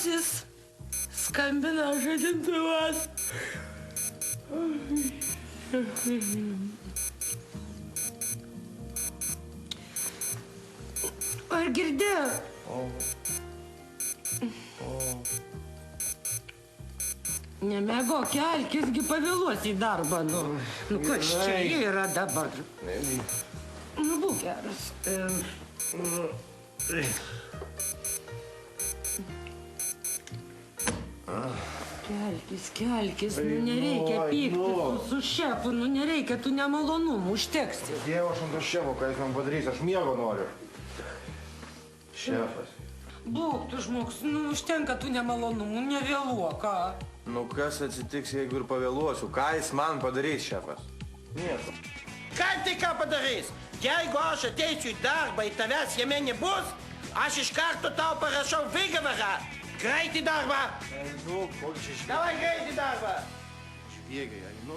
Nosis skambina žadintuvas. Ar girdėjai? Nemėgo, kelkisgi pavėluos į darbą, nu kas čia yra dabar? Nu, būk geras. Kelkis, nu nereikia pykti su šefu, nu nereikia tų nemalonumų, užteks. Dievo, aš ant to šefo, ką jis man padarys, aš miego noriu. Šefas. Būk tu žmogus, nu užtenka tų nemalonumų, nevėluok, ką? Nu kas atsitiks, jeigu ir pavėluosiu? Ką jis man padarys, šefas? Nieko. Kaip tai ką padarys? Jeigu aš ateisiu į darbą, į tavęs jame nebus, aš iš karto tau parašau vygavarą. Greit į darbą! Nu, koks čia Davai greit į darbą! šviegiai, nu.